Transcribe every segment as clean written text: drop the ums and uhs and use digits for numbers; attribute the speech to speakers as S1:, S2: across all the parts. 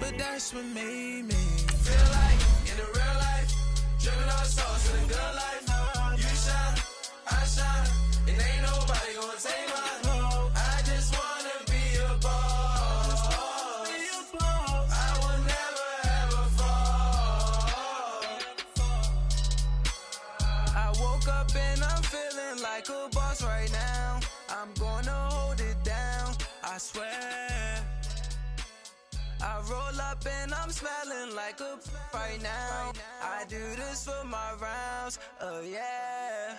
S1: but that's what made me feel like in the real life, dripping on sauce in the good life. You shine, I shine, and ain't nobody gonna take my home. I just wanna be a boss. I will never ever fall. I woke up and I'm feeling like a boss right now. I'm gonna hold it down, I swear. I roll up and I'm smelling like a right now. I do this for my rounds, oh yeah.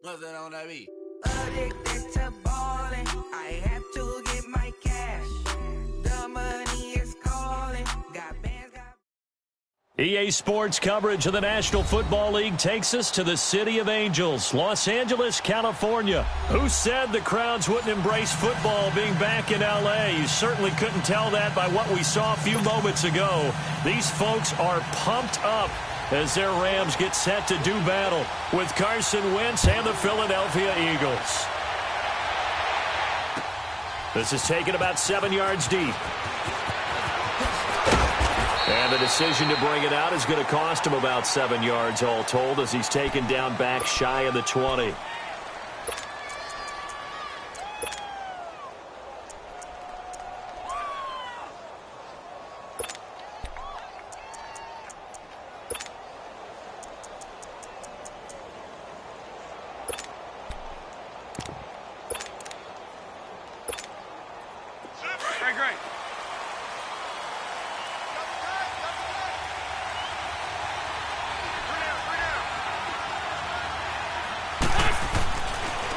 S1: What's that on that beat? Addicted to balling, I have to get my cash. The money is calling, got bands, got...
S2: EA Sports coverage of the National Football League takes us to the City of Angels, Los Angeles, California. Who said the crowds wouldn't embrace football being back in L.A.? You certainly couldn't tell that by what we saw a few moments ago. These folks are pumped up as their Rams get set to do battle with Carson Wentz and the Philadelphia Eagles. This is taken about 7 yards deep. And the decision to bring it out is going to cost him about 7 yards all told as he's taken down back shy of the 20.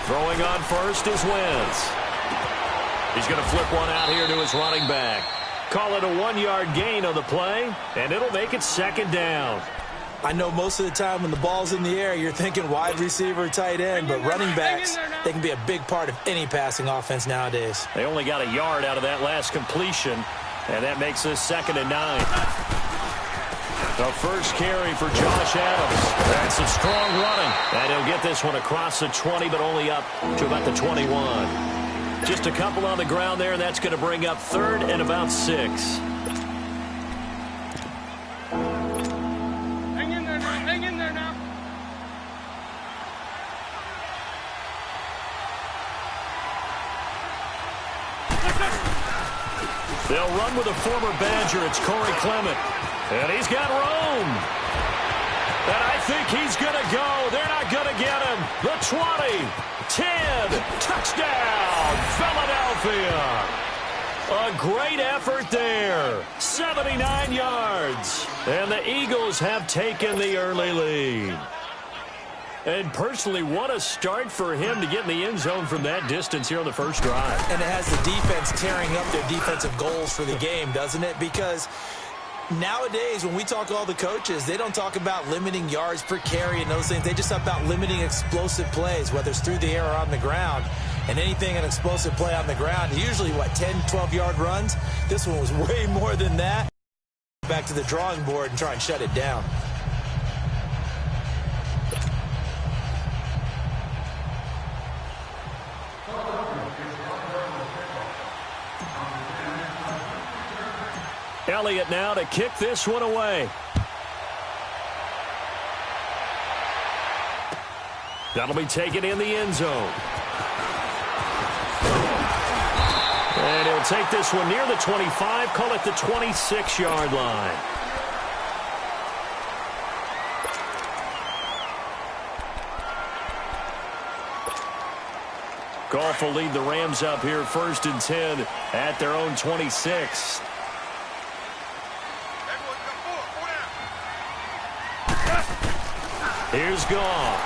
S2: Throwing on first is Wentz. He's going to flip one out here to his running back. Call it a 1-yard gain on the play, and it'll make it second down.
S3: I know most of the time when the ball's in the air, you're thinking wide receiver, tight end, but running backs, they can be a big part of any passing offense nowadays.
S2: They only got a yard out of that last completion, and that makes this 2nd and 9. The first carry for Josh Adams. That's some strong running. And he'll get this one across the 20, but only up to about the 21. Just a couple on the ground there, and that's going to bring up 3rd and about 6.
S4: Hang in there now. Hang in there now.
S2: They'll run with a former Badger. It's Corey Clement. And he's got room. And I think he's going to go. They're not going to get him. The 20, 10, touchdown, Philadelphia. A great effort there. 79 yards. And the Eagles have taken the early lead. And personally, what a start for him to get in the end zone from that distance here on the first drive.
S3: And it has the defense tearing up their defensive goals for the game, doesn't it? Because nowadays, when we talk to all the coaches, they don't talk about limiting yards per carry and those things. They just talk about limiting explosive plays, whether it's through the air or on the ground. And anything an explosive play on the ground, usually, 10, 12-yard runs? This one was way more than that. Back to the drawing board and try and shut it down.
S2: Elliott now to kick this one away. That'll be taken in the end zone. And he'll take this one near the 25, call it the 26-yard line. Goff will lead the Rams up here 1st and 10 at their own 26. Here's Goff.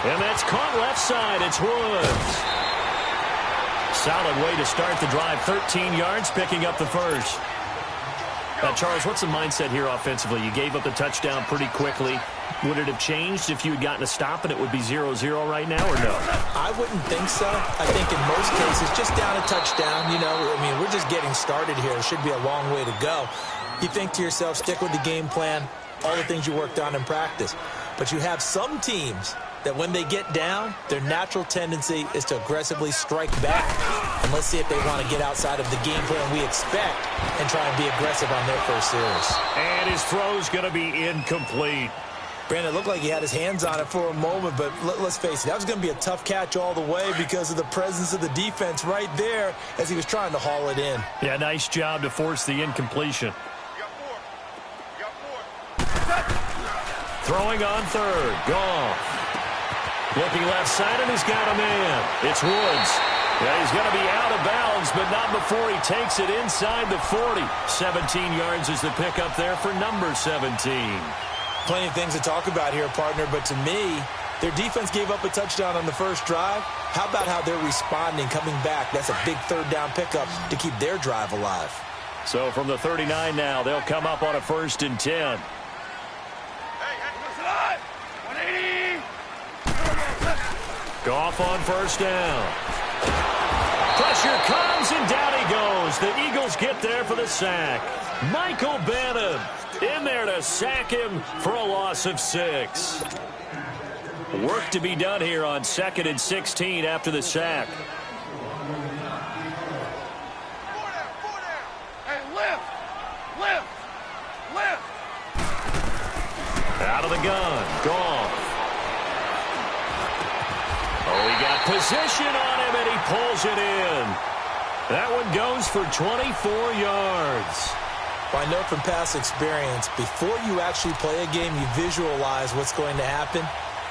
S2: And that's caught left side. It's Woods. Solid way to start the drive. 13 yards, picking up the first. Now, Charles, what's the mindset here offensively? You gave up the touchdown pretty quickly. Would it have changed if you had gotten a stop and it would be 0-0 right now, or no?
S3: I wouldn't think so. I think in most cases, just down a touchdown, we're just getting started here. It should be a long way to go. You think to yourself, stick with the game plan, all the things you worked on in practice. But you have some teams that when they get down, their natural tendency is to aggressively strike back. And let's see if they want to get outside of the game plan we expect and try and be aggressive on their first series.
S2: And his throw's going to be incomplete.
S3: Brandon, it looked like he had his hands on it for a moment, but let's face it, that was going to be a tough catch all the way because of the presence of the defense right there as he was trying to haul it in.
S2: Yeah, nice job to force the incompletion. Throwing on third. Goff. Looking left side, and he's got a man. It's Woods. Yeah, he's going to be out of bounds, but not before he takes it inside the 40. 17 yards is the pickup there for number 17.
S3: Plenty of things to talk about here, partner, but to me, their defense gave up a touchdown on the first drive. How about how they're responding, coming back? That's a big third down pickup to keep their drive alive.
S2: So from the 39 now, they'll come up on a 1st and 10. Goff on first down. Pressure comes, and down he goes. The Eagles get there for the sack. Michael Bannon in there to sack him for a loss of 6. Work to be done here on 2nd and 16 after the sack.
S4: Hey, lift!
S2: Out of the gun. Goff. Oh, he got position on him, and he pulls it in. That one goes for 24 yards.
S3: Well, I know from past experience, before you actually play a game, you visualize what's going to happen.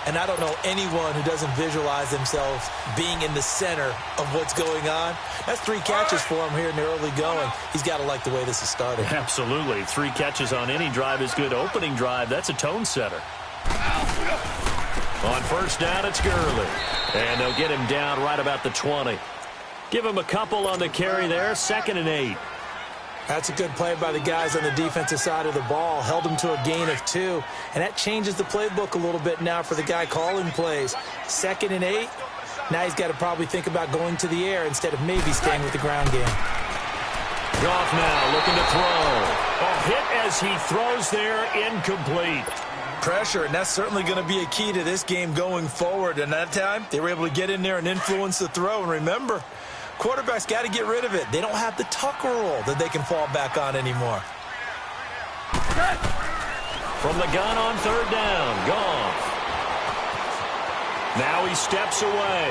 S3: And I don't know anyone who doesn't visualize themselves being in the center of what's going on. That's 3 catches for him here in the early going. He's got to like the way this is starting.
S2: Absolutely. 3 catches on any drive is good. Opening drive, that's a tone setter. On first down, it's Gurley. And they'll get him down right about the 20. Give him a couple on the carry there. 2nd and 8.
S3: That's a good play by the guys on the defensive side of the ball. Held him to a gain of 2. And that changes the playbook a little bit now for the guy calling plays. 2nd and 8. Now he's got to probably think about going to the air instead of maybe staying with the ground game.
S2: Goff now looking to throw. A hit as he throws there, incomplete.
S3: Pressure, and that's certainly going to be a key to this game going forward. And that time, they were able to get in there and influence the throw. And remember, quarterbacks got to get rid of it. They don't have the Tucker rule that they can fall back on anymore.
S2: From the gun on 3rd down, Goff. Now he steps away.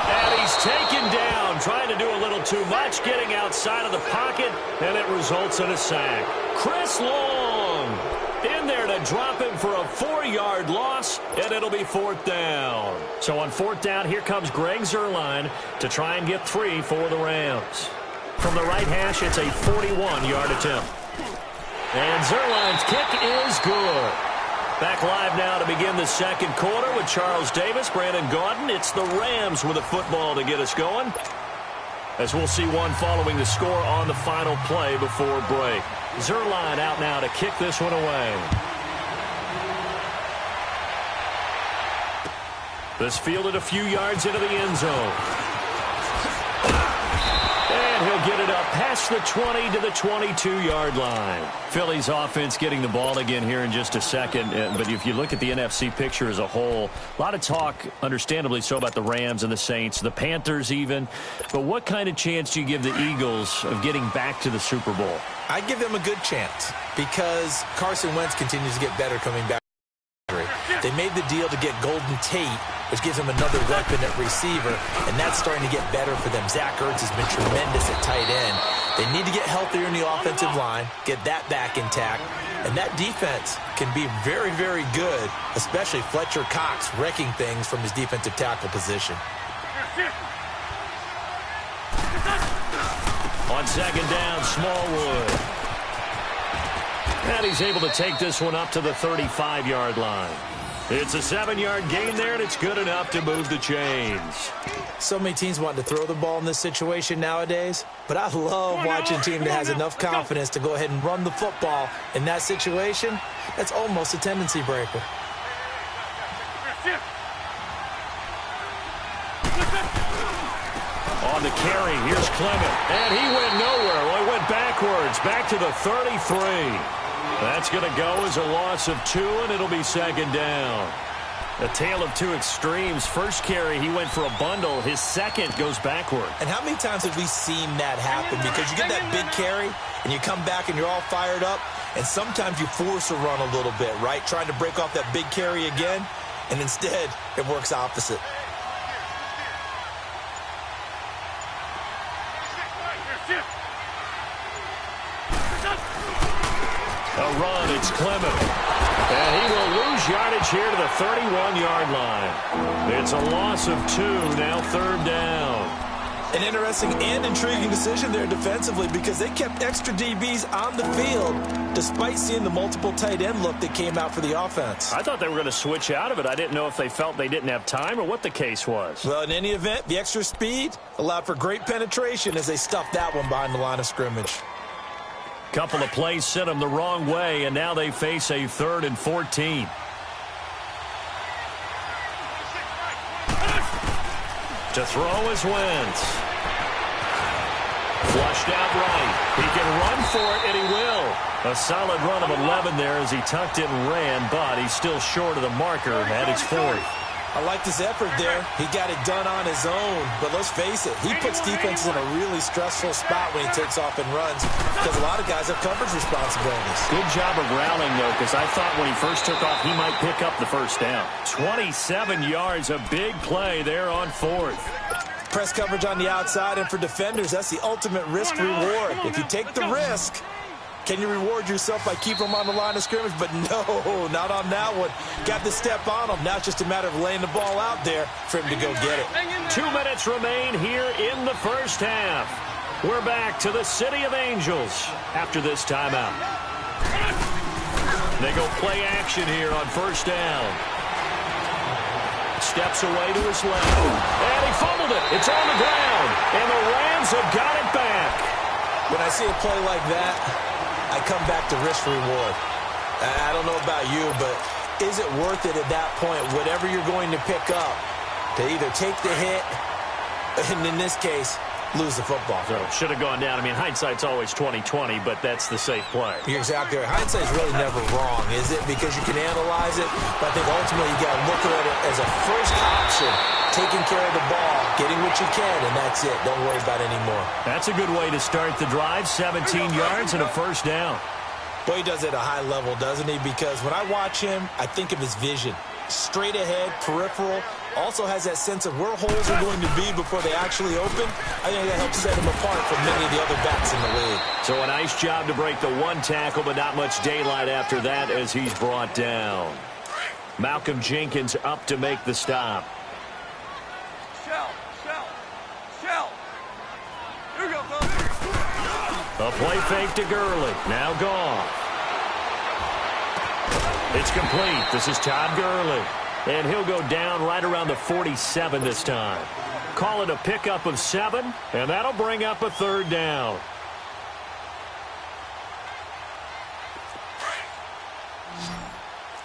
S2: And he's taken down, trying to do a little too much, getting outside of the pocket, and it results in a sack. Chris Long in there to drop him for a 4-yard loss, and it'll be 4th down. So on 4th down, here comes Greg Zuerlein to try and get 3 for the Rams. From the right hash, it's a 41-yard attempt. And Zuerlein's kick is good. Back live now to begin the 2nd quarter with Charles Davis, Brandon Gaudin. It's the Rams with a football to get us going, as we'll see one following the score on the final play before break. Zuerlein out now to kick this one away. This fielded a few yards into the end zone. And he'll get it up past the 20 to the 22-yard line. Philly's offense getting the ball again here in just a second. But if you look at the NFC picture as a whole, a lot of talk, understandably so, about the Rams and the Saints, the Panthers even. But what kind of chance do you give the Eagles of getting back to the Super Bowl?
S3: I give them a good chance because Carson Wentz continues to get better coming back. They made the deal to get Golden Tate, which gives them another weapon at receiver, and that's starting to get better for them. Zach Ertz has been tremendous at tight end. They need to get healthier in the offensive line, get that back intact, and that defense can be very, very good, especially Fletcher Cox wrecking things from his defensive tackle position.
S2: On 2nd down, Smallwood. And he's able to take this one up to the 35-yard line. It's a 7-yard gain there, and it's good enough to move the chains.
S3: So many teams want to throw the ball in this situation nowadays, but I love watching a team that has enough confidence to go ahead and run the football. In that situation, that's almost a tendency breaker. On
S2: the carry, here's Clement. And he went nowhere. Well, he went backwards. backwards, back to the 33. That's going to go as a loss of 2, and it'll be second down. A tale of two extremes. First carry, he went for a bundle. His second goes backward.
S3: And how many times have we seen that happen? Because you get that big carry, and you come back and you're all fired up, and sometimes you force a run a little bit, right? Trying to break off that big carry again, and instead it works opposite.
S2: A run, it's Clement. And he will lose yardage here to the 31-yard line. It's a loss of 2, now third down.
S3: An interesting and intriguing decision there defensively because they kept extra DBs on the field despite seeing the multiple tight end look that came out for the offense.
S2: I thought they were going to switch out of it. I didn't know if they felt they didn't have time or what the case was.
S3: Well, in any event, the extra speed allowed for great penetration as they stuffed that one behind the line of scrimmage.
S2: Couple of plays sent them the wrong way, and now they face a 3rd and 14. To throw is Wentz. Flushed out right. He can run for it, and he will. A solid run of 11 there as he tucked it and ran, but he's still short of the marker at its 4th.
S3: I liked his effort there. He got it done on his own. But let's face it, he puts defenses in a really stressful spot when he takes off and runs because a lot of guys have coverage responsibilities.
S2: Good job of rallying, though, because I thought when he first took off, he might pick up the first down. 27 yards, a big play there on 4th.
S3: Press coverage on the outside, and for defenders, that's the ultimate risk-reward. If you take the risk, can you reward yourself by keeping them on the line of scrimmage? But no, not on that one. Got the step on them. Now it's just a matter of laying the ball out there for him to go get it.
S2: 2 minutes remain here in the first half. We're back to the City of Angels after this timeout. They go play action here on first down. Steps away to his left. And he fumbled it. It's on the ground. And the Rams have got it back.
S3: When I see a play like that, I come back to risk-reward. I don't know about you, but is it worth it at that point, whatever you're going to pick up, to either take the hit, and in this case, lose the football?
S2: So should have gone down. I mean, hindsight's always 20/20, but that's the safe play.
S3: You're exactly right. Hindsight's really never wrong, is it? Because you can analyze it, but I think ultimately you got to look at it as a first option, taking care of the ball, getting what you can, and that's it. Don't worry about it anymore.
S2: That's a good way to start the drive. 17 yards and a first down.
S3: Boy, he does it at a high level, doesn't he? Because when I watch him, I think of his vision. Straight ahead, peripheral, also has that sense of where holes are going to be before they actually open. I think that helps set him apart from many of the other backs in the league.
S2: So a nice job to break the one tackle, but not much daylight after that as he's brought down. Malcolm Jenkins up to make the stop.
S4: Shell. Here we go, fellas.
S2: A play fake to Gurley. Now gone. It's complete. This is Todd Gurley. And he'll go down right around the 47 this time. Call it a pickup of 7, and that'll bring up a third down.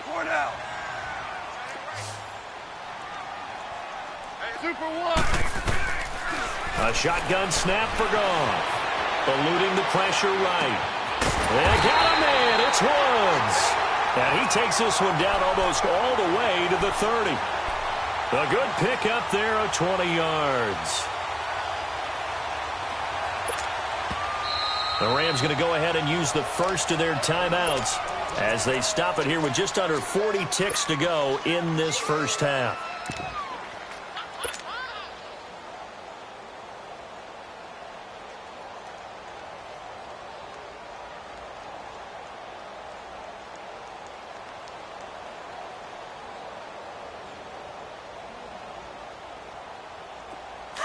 S4: Four down. Hey, Super One.
S2: A shotgun snap for Goff. Eluding the pressure right. They got him in. It's Woods. And he takes this one down almost all the way to the 30. A good pickup there of 20 yards. The Rams going to go ahead and use the first of their timeouts as they stop it here with just under 40 ticks to go in this first half.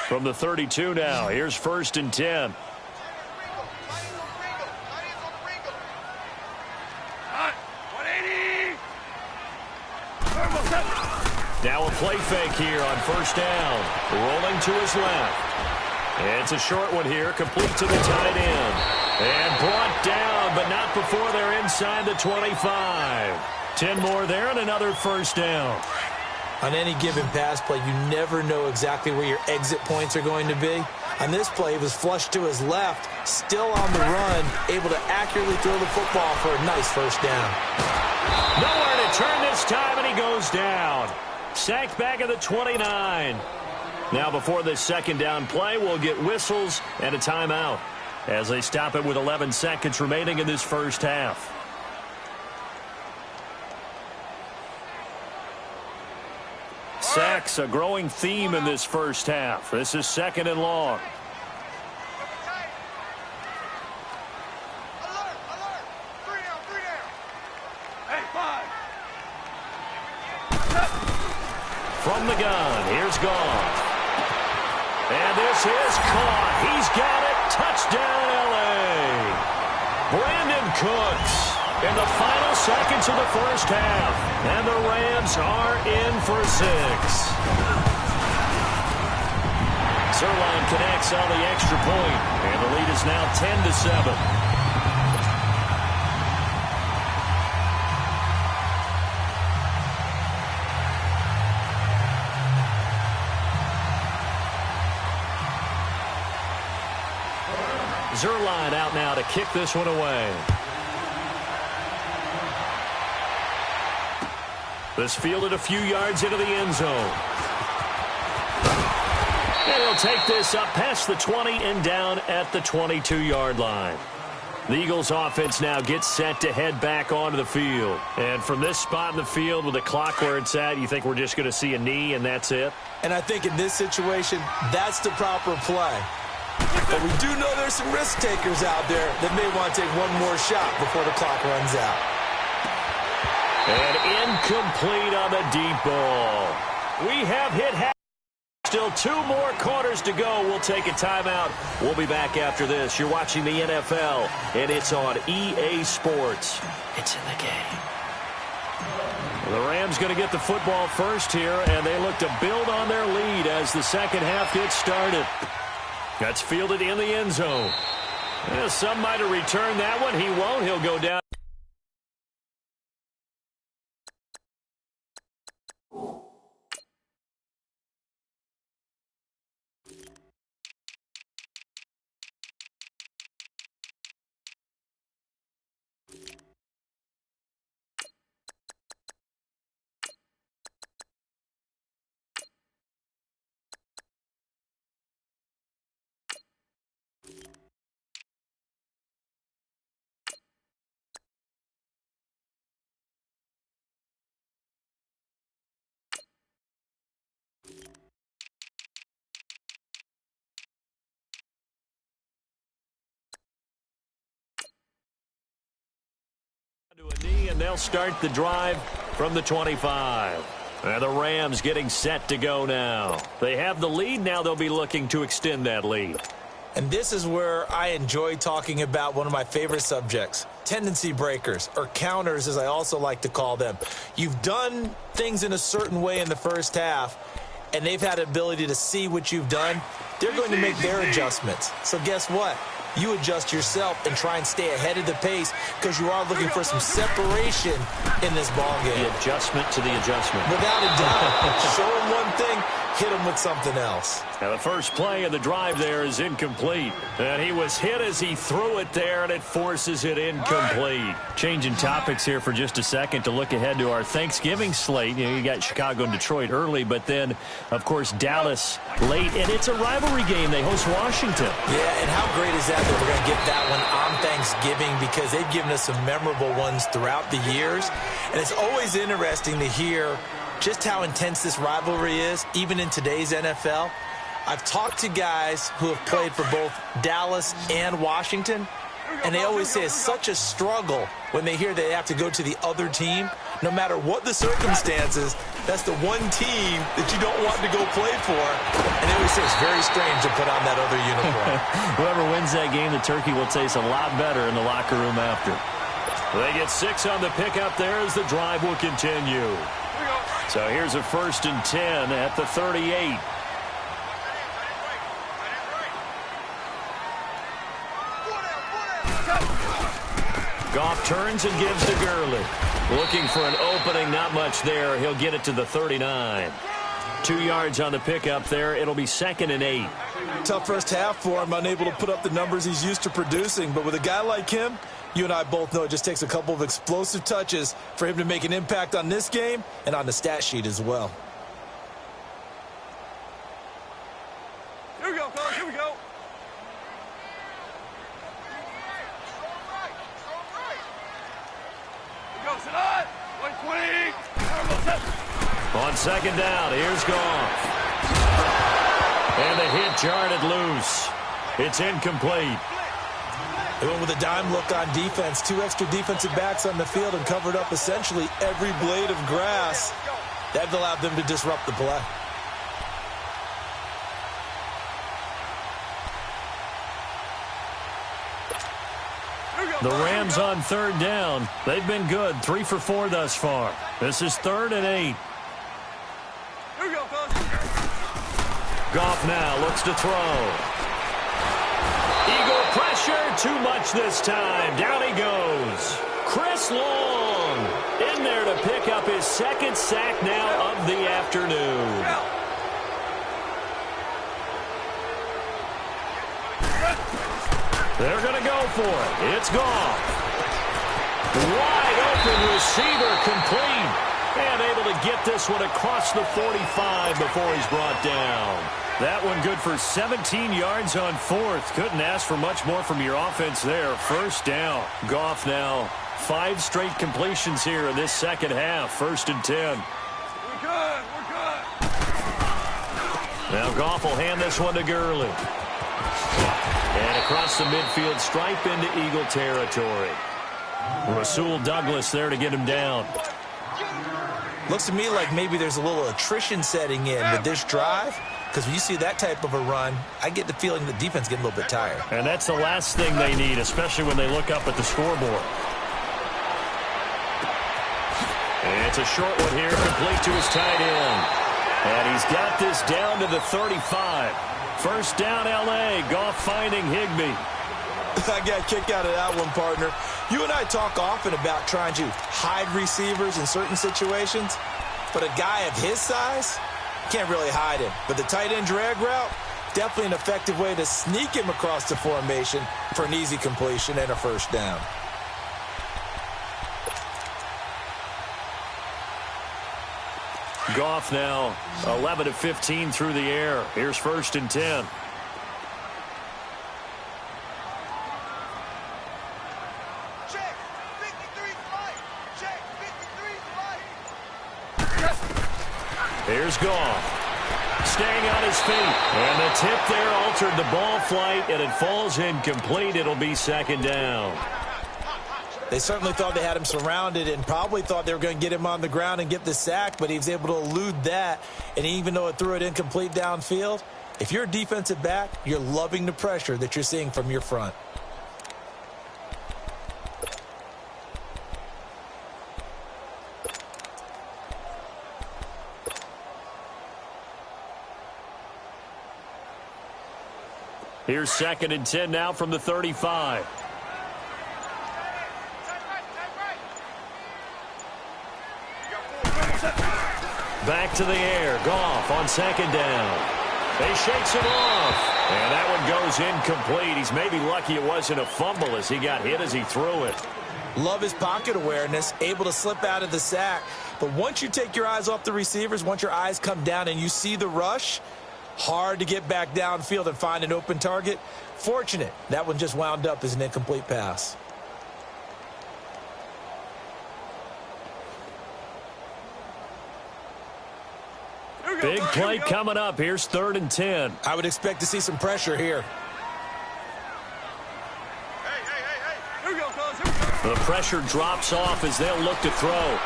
S2: From the 32 now, here's 1st and 10. Now a play fake here on first down. Rolling to his left. It's a short one here, complete to the tight end. And brought down, but not before they're inside the 25. 10 more there and another first down.
S3: On any given pass play, you never know exactly where your exit points are going to be. On this play, he was flushed to his left, still on the run, able to accurately throw the football for a nice first down.
S2: Nowhere to turn this time, and he goes down. Sacked back at the 29. Now before this second down play, we'll get whistles and a timeout as they stop it with 11 seconds remaining in this first half. Sacks, a growing theme in this first half. This is second and long.
S4: Alert, alert. Three down. Hey, 5.
S2: From the gun, here's Goff. And this is caught. He's got it. Touchdown, L.A. Brandon Cooks in the final seconds of the first half. And the Rams are in for 6. Zerline connects on the extra point, and the lead is now 10-7. Zerline out now to kick this one away. This fielded a few yards into the end zone. And he'll take this up past the 20 and down at the 22-yard line. The Eagles offense now gets set to head back onto the field. And from this spot in the field with the clock where it's at, you think we're just going to see a knee and that's it?
S3: And I think in this situation, that's the proper play. But we do know there's some risk takers out there that may want to take one more shot before the clock runs out.
S2: And incomplete on the deep ball. We have hit half. Still 2 more quarters to go. We'll take a timeout. We'll be back after this. You're watching the NFL, and it's on EA Sports. It's in the game. The Rams going to get the football first here, and they look to build on their lead as the second half gets started. That's fielded in the end zone. Yeah, some might have returned that one. He won't. He'll go down. To a knee, and they'll start the drive from the 25. And the Rams getting set to go now. They have the lead. Now they'll be looking to extend that lead.
S3: And this is where I enjoy talking about one of my favorite subjects, tendency breakers, or counters as I also like to call them. You've done things in a certain way in the first half, and they've had the ability to see what you've done. They're going to make their adjustments. So guess what? You adjust yourself and try and stay ahead of the pace because you are looking for some separation in this ball game.
S2: The adjustment to the adjustment.
S3: Without a doubt. Show them one thing, hit them with something else.
S2: Now the first play of the drive there is incomplete. And he was hit as he threw it there, and it forces it incomplete. Changing topics here for just a second to look ahead to our Thanksgiving slate. You know, you got Chicago and Detroit early, but then, of course, Dallas late. And it's a rivalry game. They host Washington.
S3: Yeah, and how great is that we're going to get that one on Thanksgiving because they've given us some memorable ones throughout the years. And it's always interesting to hear just how intense this rivalry is, even in today's NFL. I've talked to guys who have played for both Dallas and Washington, and they always say it's such a struggle when they hear they have to go to the other team. No matter what the circumstances, that's the one team that you don't want to go play for. And they always say it's very strange to put on that other uniform.
S2: Whoever wins that game, the turkey will taste a lot better in the locker room after. They get 6 on the pickup there as the drive will continue. So here's a 1st and 10 at the 38. Goff turns and gives to Gurley. Looking for an opening, not much there. He'll get it to the 39. 2 yards on the pickup there. It'll be 2nd and 8.
S3: Tough first half for him, unable to put up the numbers he's used to producing. But with a guy like him, you and I both know it just takes a couple of explosive touches for him to make an impact on this game and on the stat sheet as well.
S4: Here we go, fellas. Here we go. Here we go, sit on. 120.
S2: On second down, here's Goff. And the hit jarred it loose. It's incomplete.
S3: They went with a dime look on defense. 2 extra defensive backs on the field and covered up essentially every blade of grass. That allowed them to disrupt the play.
S2: The Rams on third down. They've been good. 3 for 4 thus far. This is 3rd and 8.
S4: Here we go, fellas.
S2: Goff now looks to throw. Eagle pressure, too much this time. Down he goes. Chris Long in there to pick up his 2nd sack now of the afternoon. They're going to go for it. It's Goff. Wide open receiver, complete. And able to get this one across the 45 before he's brought down. That one good for 17 yards on 4th. Couldn't ask for much more from your offense there. First down. Goff now 5 straight completions here in this second half. 1st and 10.
S4: We're good. We're good.
S2: Now Goff will hand this one to Gurley. And across the midfield stripe into Eagle territory. Rasul Douglas there to get him down.
S3: Looks to me like maybe there's a little attrition setting in with this drive. Because when you see that type of a run, I get the feeling the defense getting a little bit tired.
S2: And that's the last thing they need, especially when they look up at the scoreboard. And it's a short one here, complete to his tight end. And he's got this down to the 35. First down, L.A. Goff finding Higbee.
S3: I got a kick out of that one, partner. You and I talk often about trying to hide receivers in certain situations. But a guy of his size can't really hide him. But the tight end drag route, definitely an effective way to sneak him across the formation for an easy completion and a first down.
S2: Goff now 11 of 15 through the air. Here's 1st and 10.
S4: Check. 53 flight. Check. 53 flight.
S2: Here's Goff. Staying on his feet. And the tip there altered the ball flight, and it falls incomplete. It'll be 2nd down.
S3: They certainly thought they had him surrounded and probably thought they were going to get him on the ground and get the sack, but he was able to elude that. And even though it threw it incomplete downfield, if you're a defensive back, you're loving the pressure that you're seeing from your front.
S2: Here's 2nd and 10 now from the 35. Back to the air. Goff on 2nd down. He shakes it off. And that one goes incomplete. He's maybe lucky it wasn't a fumble as he got hit as he threw it.
S3: Love his pocket awareness, able to slip out of the sack. But once you take your eyes off the receivers, once your eyes come down and you see the rush, hard to get back downfield and find an open target. Fortunate, that one just wound up as an incomplete pass.
S2: Big play coming up. Here's 3rd and 10.
S3: I would expect to see some pressure here.
S4: Here we go, fellas. Here we go.
S2: The pressure drops off as they'll look to throw.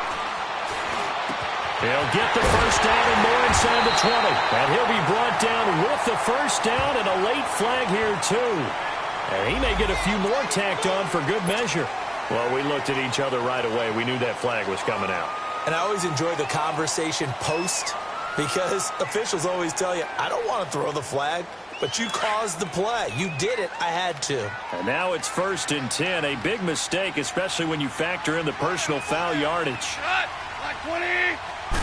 S2: He'll get the first down and more inside the 20. And he'll be brought down with the first down and a late flag here, too. And he may get a few more tacked on for good measure. Well, we looked at each other right away. We knew that flag was coming out.
S3: And I always enjoy the conversation post because officials always tell you, I don't want to throw the flag, but you caused the play. You did it. I had to.
S2: And now it's 1st and 10. A big mistake, especially when you factor in the personal foul yardage.
S4: Cut. Like 20.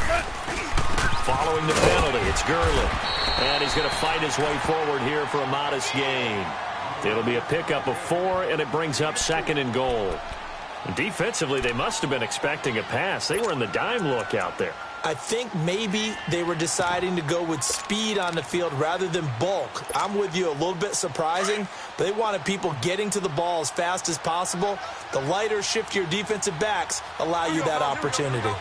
S4: Cut.
S2: Following the penalty, it's Gurley. And he's going to fight his way forward here for a modest gain. It'll be a pickup of 4, and it brings up 2nd and goal. Defensively, they must have been expecting a pass. They were in the dime look out there.
S3: I think maybe they were deciding to go with speed on the field rather than bulk. I'm with you, a little bit surprising, but they wanted people getting to the ball as fast as possible. The lighter, shiftier defensive backs allow you that opportunity.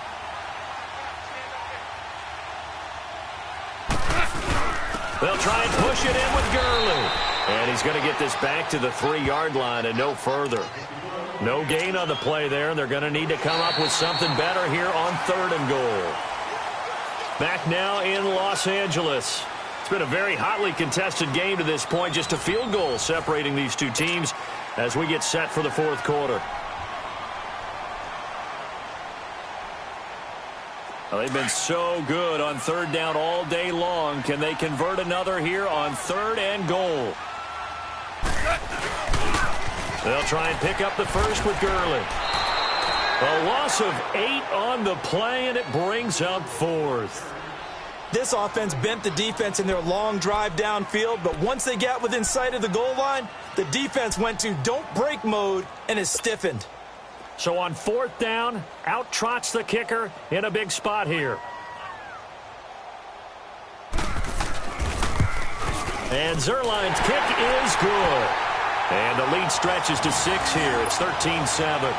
S2: They'll try and push it in with Gurley. And he's going to get this back to the 3-yard line and no further. No gain on the play there, and they're going to need to come up with something better here on 3rd and goal. Back now in Los Angeles. It's been a very hotly contested game to this point. Just a field goal separating these two teams as we get set for the 4th quarter. Well, they've been so good on 3rd down all day long. Can they convert another here on 3rd and goal? They'll try and pick up the first with Gurley. A loss of 8 on the play, and it brings up 4th.
S3: This offense bent the defense in their long drive downfield, but once they got within sight of the goal line, the defense went to don't break mode and is stiffened.
S2: So on 4th down, out trots the kicker in a big spot here. And Zerline's kick is good. And the lead stretches to 6 here. It's 13-7.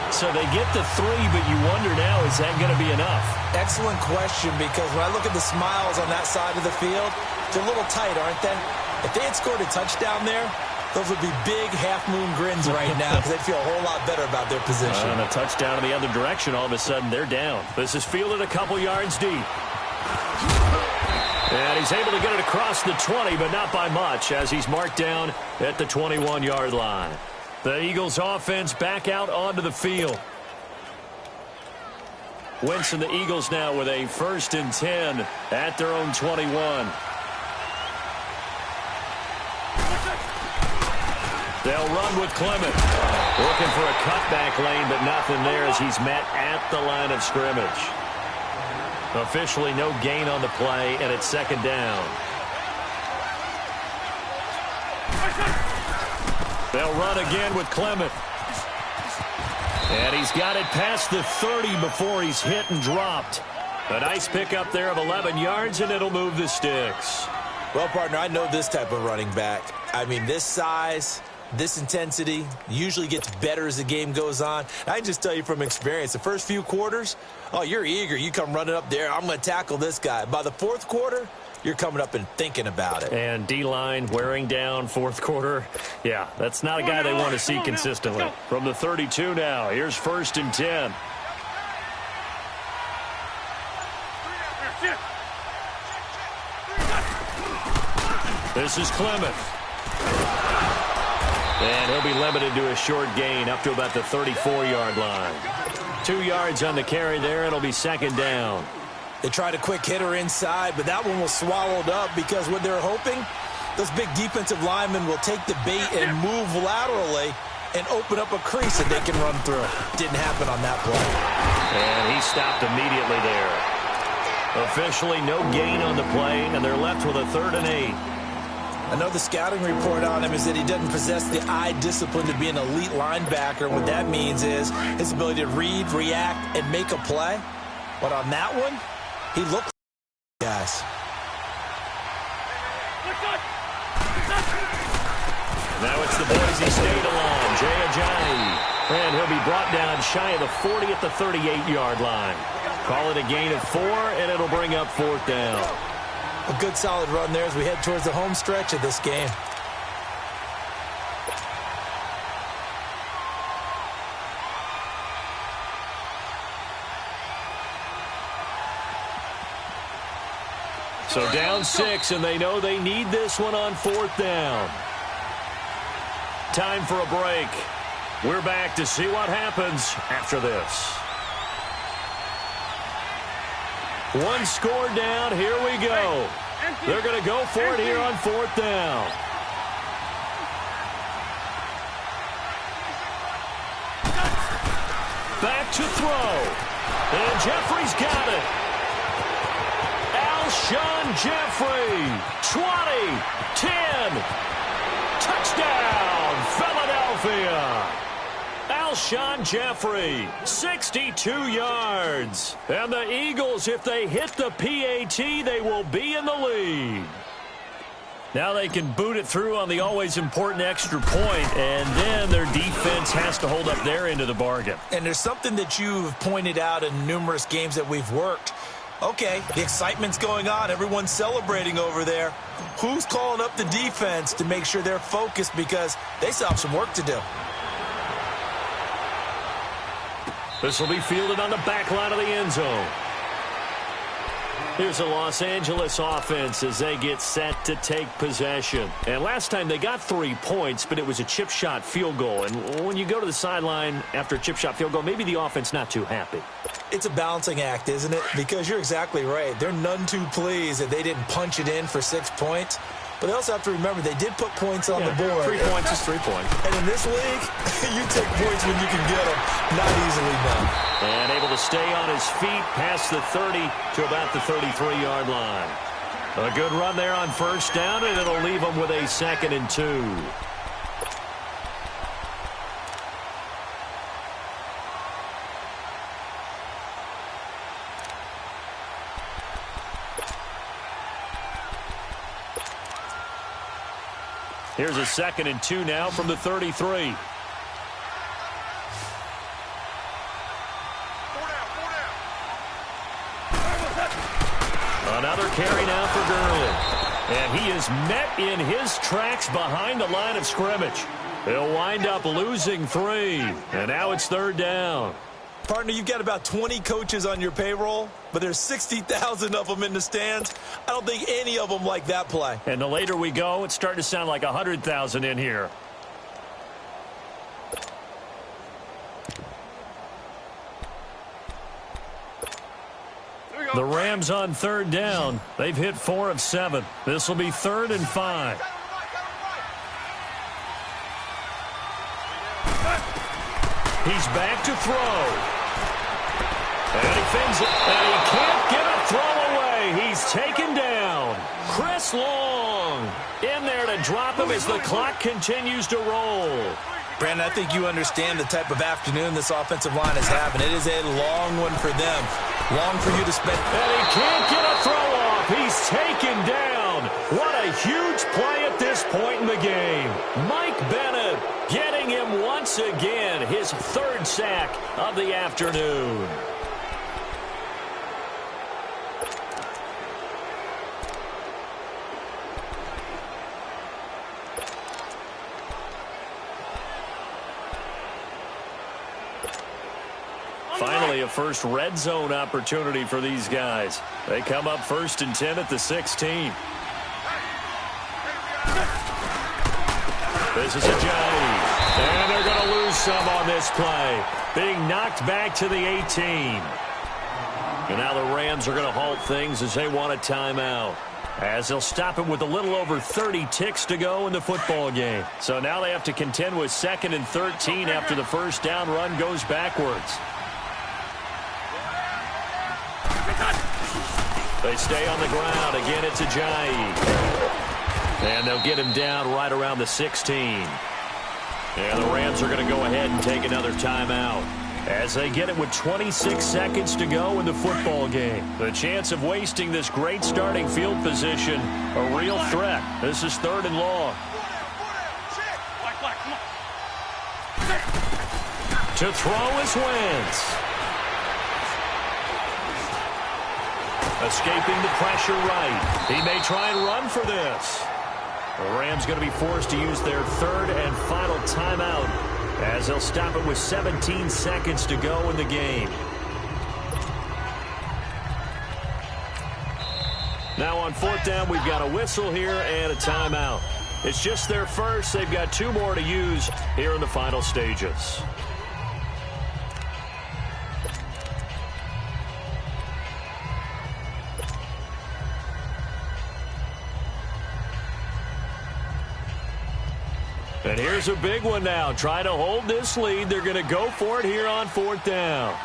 S2: So they get the 3, but you wonder now, is that going to be enough?
S3: Excellent question, because when I look at the smiles on that side of the field, they're a little tight, aren't they? If they had scored a touchdown there, those would be big half-moon grins right now because they'd feel a whole lot better about their position.
S2: And a touchdown in the other direction, all of a sudden they're down. This is fielded a couple yards deep. And he's able to get it across the 20, but not by much, as he's marked down at the 21-yard line. The Eagles offense back out onto the field. Wentz and the Eagles now with a 1st and 10 at their own 21. They'll run with Clement. Looking for a cutback lane, but nothing there as he's met at the line of scrimmage. Officially no gain on the play, and it's 2nd down. They'll run again with Clement. And he's got it past the 30 before he's hit and dropped. A nice pickup there of 11 yards, and it'll move the sticks.
S3: Well, partner, I know this type of running back. I mean, this size, this intensity usually gets better as the game goes on. I can just tell you from experience, the first few quarters, oh, you're eager. You come running up there, I'm going to tackle this guy. By the 4th quarter, you're coming up and thinking about it.
S2: And D-line wearing down 4th quarter. Yeah, that's not a guy they want to see consistently. From the 32 now, here's 1st and 10. This is Clement. And he'll be limited to a short gain up to about the 34-yard line. 2 yards on the carry there. It'll be 2nd down.
S3: They tried a quick hitter inside, but that one was swallowed up because what they're hoping, those big defensive linemen will take the bait and move laterally and open up a crease that they can run through. Didn't happen on that play.
S2: And he stopped immediately there. Officially no gain on the play, and they're left with a 3rd and 8.
S3: I know the scouting report on him is that he doesn't possess the eye discipline to be an elite linebacker. What that means is his ability to read, react, and make a play. But on that one, he looked like guys.
S2: Now it's the Boise State line, Jay Ajayi. And he'll be brought down shy of the 40 at the 38-yard line. Call it a gain of 4, and it'll bring up 4th down.
S3: A good solid run there as we head towards the home stretch of this game.
S2: So down 6, and they know they need this one on 4th down. Time for a break. We're back to see what happens after this. One score down. Here we go. They're going to go for it here on 4th down. Back to throw. And Jeffrey's got it. Alshon Jeffrey, 20, 10, touchdown, Philadelphia. Alshon Jeffrey, 62 yards. And the Eagles, if they hit the PAT, they will be in the lead. Now they can boot it through on the always important extra point, and then their defense has to hold up their end of the bargain.
S3: And there's something that you've pointed out in numerous games that we've worked. Okay, the excitement's going on. Everyone's celebrating over there. Who's calling up the defense to make sure they're focused, because they still have some work to do?
S2: This will be fielded on the back line of the end zone. Here's the Los Angeles offense as they get set to take possession. And last time they got 3 points, but it was a chip shot field goal. And when you go to the sideline after a chip shot field goal, maybe the offense not too happy.
S3: It's a balancing act, isn't it? Because you're exactly right. They're none too pleased that they didn't punch it in for 6 points. But they also have to remember they did put points on the board.
S2: 3 points is 3 points.
S3: And in this league, you take points when you can get them. Not easily done.
S2: And able to stay on his feet past the 30 to about the 33-yard line. A good run there on first down, and it'll leave them with a 2nd and 2. Here's a 2nd and 2 now from the 33. Another carry now for Gurley. And he is met in his tracks behind the line of scrimmage. He'll wind up losing 3. And now it's 3rd down.
S3: Partner, you've got about 20 coaches on your payroll, but there's 60,000 of them in the stands. I don't think any of them like that play.
S2: And the later we go, it's starting to sound like 100,000 in here. The Rams on 3rd down. They've hit 4 of 7. This will be 3rd and 5. He's back to throw. And he fins it. And he can't get a throw away. He's taken down. Chris Long in there to drop him as the clock continues to roll.
S3: Brandon, I think you understand the type of afternoon this offensive line is having. It is a long one for them. Long for you to spend.
S2: And he can't get a throw off. He's taken down. What a huge play at this point in the game. Mike Bennett getting him once again. His 3rd sack of the afternoon. Finally, a first red zone opportunity for these guys. They come up 1st and 10 at the 16. This is a Johnny. And they're going to lose some on this play. Being knocked back to the 18. And now the Rams are going to halt things as they want a timeout. As they'll stop it with a little over 30 ticks to go in the football game. So now they have to contend with 2nd and 13 after the first down run goes backwards. They stay on the ground. Again, it's Ajayi. And they'll get him down right around the 16. And the Rams are going to go ahead and take another timeout as they get it with 26 seconds to go in the football game. The chance of wasting this great starting field position, a real threat. This is 3rd and long. To throw is Wentz. Escaping the pressure right. He may try and run for this. The Rams going to be forced to use their 3rd and final timeout as they'll stop it with 17 seconds to go in the game. Now on 4th down, we've got a whistle here and a timeout. It's just their first. They've got 2 more to use here in the final stages. And here's a big one now. Try to hold this lead. They're going to go for it here on 4th down.